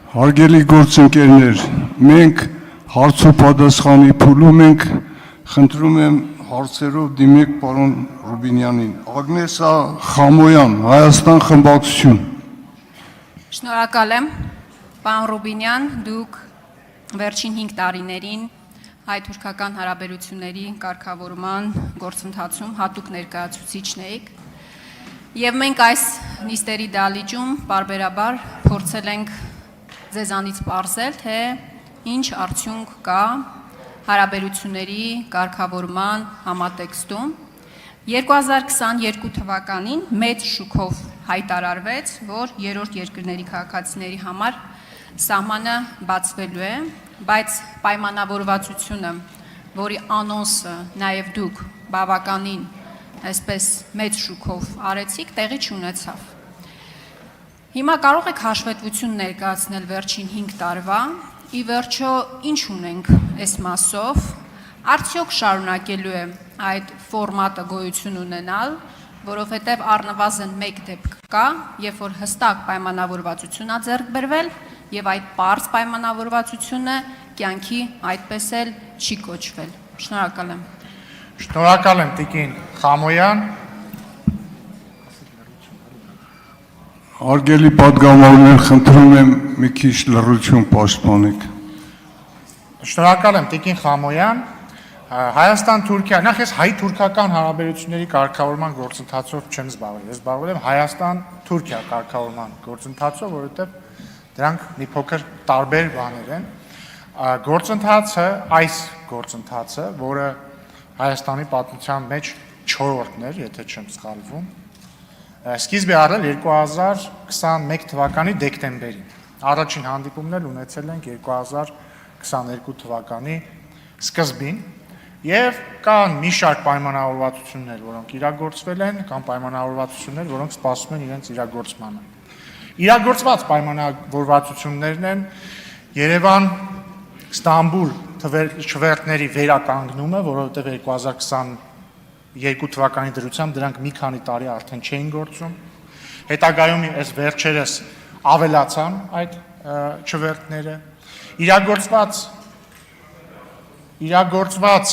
Հարգելի գործընկերներ, մենք հարց ու պատասխանի փուլում ենք, խնդրում եմ հարցերով դիմեք պարոն Ռուբինյանին։ Ագնեսա Խամոյան, Հայաստան խմբակցություն։ Շնորհակալ եմ, պարոն Ռուբինյան, դուք վերջին 5 տարիներին հայ-թուրքական հարաբերությունների կարգավորման գործընթացում հատուկ ներկայացուցիչն եք, եւ մենք այս նիստերի դահլիճում պարբերաբար փորձել ենք ձեզանից պարզել, թե ինչ արդյունք կա հարաբերությունների կարգավորման համատեքստում։ 2022 թվականին մեծ շուկով հայտարարվեց, որ երրորդ երկրների քաղաքացիների համար սահմանը բացվելու է, բայց պայմանավորվածությունը, որի անոնսը նաև դուք բավականին այսպես մեծ շուկով արեցիք, տեղի չունեցավ։ Հիմա կարող եք հաշվետվություն ներկայացնել վերջին 5 տարվա, ի վերջո ինչ ունենք այս մասով, արդյոք շարունակելու է այդ ֆորմատը գոյություն ունենալ, որովհետև առնվազն մեկ դեպք կա, երբ որ հստակ պայմանավորվածություն է ձեռք բերվել եւ այդ պարզ պայմանավորվածությունը կյանքի այդպես էլ չի կոչվել։ Շնորհակալ եմ։ Շնորհակալ եմ Տիկին Խամոյան։ Հարգելի պատգամավորներ, խնդրում եմ մի քիչ լռություն պաշտպանեք։ Շնորհակալ եմ Տիկին Խամոյան։ Հայաստան-Թուրքիա, նախ ես հայ-թուրքական հարաբերությունների կարգավորման գործընթացով չեմ զբաղվել, ես զբաղվել եմ Հայաստան-Թուրքիա կարգավորման գործընթացով, որովհետև դրանք մի փոքր տարբեր բաներ են։ Գործընթացը, այս գործընթացը, որը Հայաստանի պատմության մեջ 4-րդն էր, եթե չեմ սխալվում, սկիզբ է առել 2021 թվականի դեկտեմբերին։ Առաջին հանդիպումն էլ ունեցել ենք 2022 թվականի սկզբին, եւ կան մի շարք պայմանավորվածություններ, որոնք իրագործվել են, կան պայմանավորվածություններ, որոնք սպասում են իրենց իրագործմանը։ Իրագործված պայմանավորվածություններն են Երևան-Ստամբուլ չվերթների վերականգնումը, որովհետև 2022 թվականի դրությամբ դրանք մի քանի տարի արդեն չէին գործում։ Հետագայում այս վերջերս ավելացան այդ չվերթները։ Իրագործված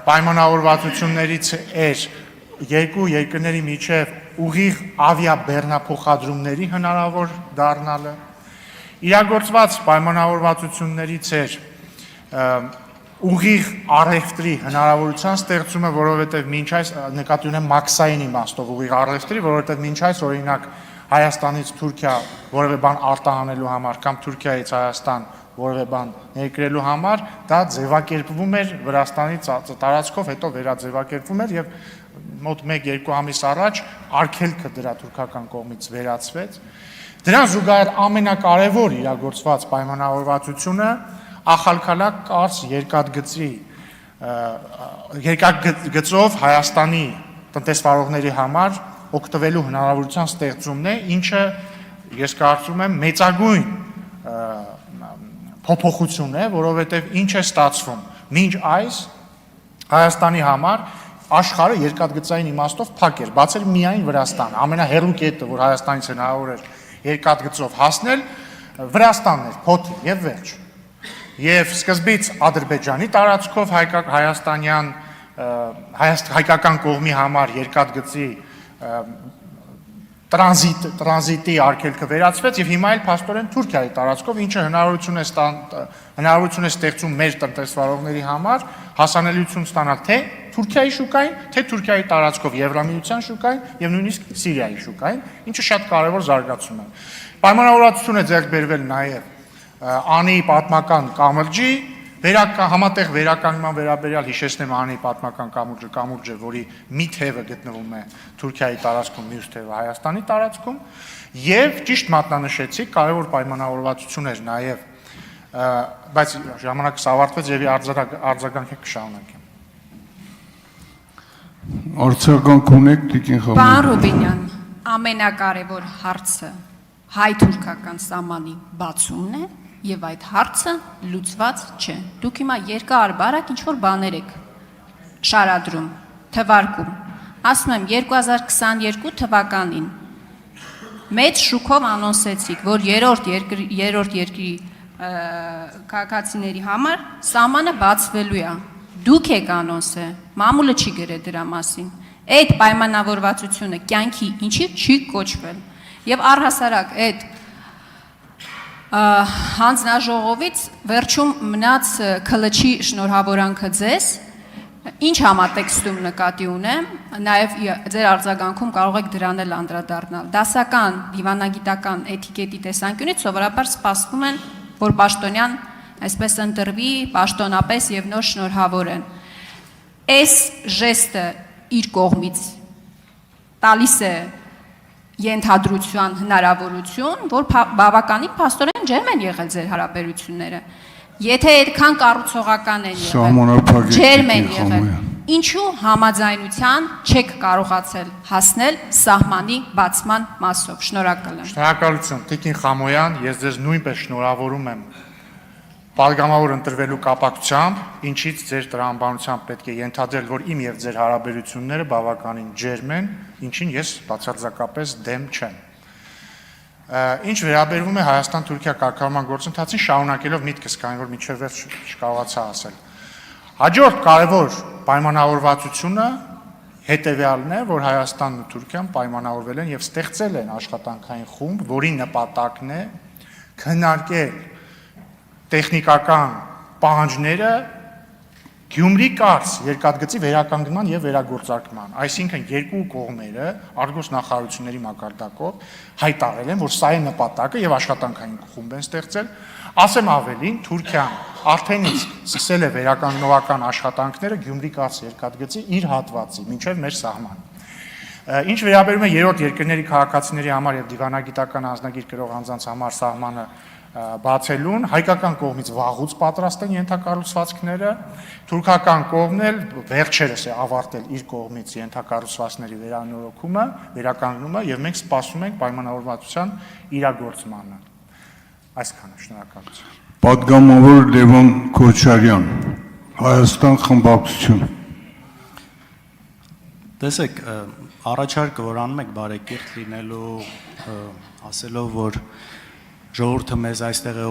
պայմանավորվածություններից էր երկու երկրների միջև ուղիղ ավիաբեռնափոխադրումների հնարավոր դառնալը։ Իրագործված պայմանավորվածություններից էր ուղիղ առևտրի հնարավորության ստեղծումը, որովհետև մինչ այս նկատի ունեմ մաքսային իմաստով ուղիղ առևտրի, որովհետև մինչ այս օրինակ Հայաստանից Թուրքիա որևէ բան արտահանելու համար կամ Թուրքիայից Հայաստան որևէ բան ներկրելու համար դա ձևակերպվում էր Վրաստանի տարածքով, հետո վերաձևակերպվում էր եւ մոտ 1-2 ամիս առաջ արգելքը դրա թուրքական կողմից վերացվեց։ Դրան զուգահեռ ամենակարևոր իրագործված պայմանավորվածությունը Ախալքալակ կարս երկաթգծով Հայաստանի տնտեսվարողների համար օգտվելու հնարավորության ստեղծումն է, ինչը ես կարծում եմ մեծագույն փոփոխություն է, որովհետև ինչ է ստացվում։ Մինչ այս Հայաստանի համար աշխարհը երկաթգծային իմաստով փակ էր, բացել միայն Վրաստանը։ Ամենահեռու կետը, որ Հայաստանից հնարավոր էր երկաթգծով հասնել, Վրաստանն էր, փոթի եւ վերջ։ Եվ սկզբից Ադրբեջանի տարածքով հայկական կողմի համար երկաթգծի տրանզիտի արգելքը վերացվեց եւ հիմա էլ փաստորեն Թուրքիայի տարածքով, ինչը հնարավորություն է ստեղծում մեր տնտեսվարողների համար հասանելիություն ստանալ թե Թուրքիայի շուկային, թե Թուրքիայի տարածքով Եվրամիության շուկային եւ նույնիսկ Սիրիայի շուկային, ինչը շատ կարեւոր զարգացում է։ Պայմանավորվածություն է ձեռք բերվել նաեւ անի պատմական կամրջի համատեղ վերականգնման վերաբերյալ հիշեցնեմ անի պատմական կամուրջը, որի մի թևը գտնվում է Թուրքիայի տարածքում, մյուս թևը Հայաստանի տարածքում, եւ ճիշտ մատնանշեցիք, կարևոր պայմանավորվածություն էր նաեւ, բայց ժամանակս ավարտվեց եւ արձագանքը կշարունակեմ։ Արձագանք ունեք Տիկին Խամոյան։ Պարոն Ռուբինյան, ամենակարևոր հարցը հայ-թուրքական սահմանի բացումն է եւ այդ հարցը լուծված չէ։ Դուք հիմա երկար-բարակ ինչ-որ բաներ եք շարադրում, թվարկում։ Ասում եմ 2022 թվականին մեծ շուկով անոնսեցիք, որ երրորդ երկրի քաղաքացիների համար սահմանը բացվելու է։ Դուք եք անոնսը, մամուլը չի գրել դրա մասին։ Այդ պայմանավորվածությունը կյանքի ինչի չի կոչվել։ Եվ առհասարակ այդ հանձնաժողովից վերջում մնաց քլչի շնորհավորանքը ձեզ, ինչ համատեքստում նկատի ունեմ, նաև ձեր արձագանքում կարող եք դրան էլ անդրադառնալ։ Դասական, դիվանագիտական էթիկետի տեսանկյունից սովորաբար սպասվում են, որ պաշտոնյան այսպես ընտրվի, պաշտոնապես եւ նոր շնորհավորեն։ Այս ժեստը իր կողմից տալիս է ենթադրության հնարավորություն, որ բավականին փաստորեն ջերմ են եղել ձեր հարաբերությունները։ Եթե այդքան կառուցողական են եղել, ջերմ են եղել, ինչու համաձայնության չեք կարողացել հասնել սահմանի բացման մասով։ Շնորհակալ եմ։ Շնորհակալություն, Տիկին Խամոյան, ես ձեզ նույնպես շնորհավորում եմ Պատգամավոր ընտրվելու կապակցությամբ, ինչից ձեր տրամաբանությամբ պետք է ենթադրել, որ իմ եւ ձեր հարաբերությունները բավականին ջերմ են, ինչին ես բացարձակապես դեմ չեմ։ Ինչ վերաբերվում է Հայաստան-Թուրքիա կարգավորման գործընթացին, շարունակելով միտքս, քանի որ միջև վերջ չկարողացա ասել։ Հաջորդ կարևոր պայմանավորվածությունը հետևյալն է, որ Հայաստանն ու Թուրքիան պայմանավորվել են եւ ստեղծել են աշխատանքային խումբ, որի նպատակն է քննարկել տեխնիկական պահանջները Գյումրի-Կարս երկաթգծի վերականգնման եւ վերագործարկման, այսինքն երկու կողմերը արտգործ նախարարությունների մակարդակով հայտարարել են, որ սա է նպատակը եւ աշխատանքային խումբ են ստեղծել, ասեմ ավելին, Թուրքիան արդեն իսկ սկսել է վերականգնողական աշխատանքները Գյումրի-Կարս երկաթգծի իր հատվածի, մինչեւ մեր սահման։ Ինչ վերաբերում է երրորդ երկրների քաղաքացիների համար եւ դիվանագիտական անձնագիր կրող անձանց համար սահմանը բացելուն, հայկական կողմից վաղուց պատրաստ են ենթակառուցվածքները, թուրքական կողմն էլ վերջերս է ավարտել իր կողմից ենթակառուցվածքների վերանորոգումը, վերականգնումը եւ մենք սպասում ենք պայմանավորվածության իրագործմանը։ Այսքանը, շնորհակալություն։ Պատգամավոր Լևոն Քոչարյան, Հայաստան խմբակցություն։ Տեսեք, առաջարկը, որ անում եք բարեկիրթ լինելու, ասելով, որ ժողովուրդը մեզ այստեղ է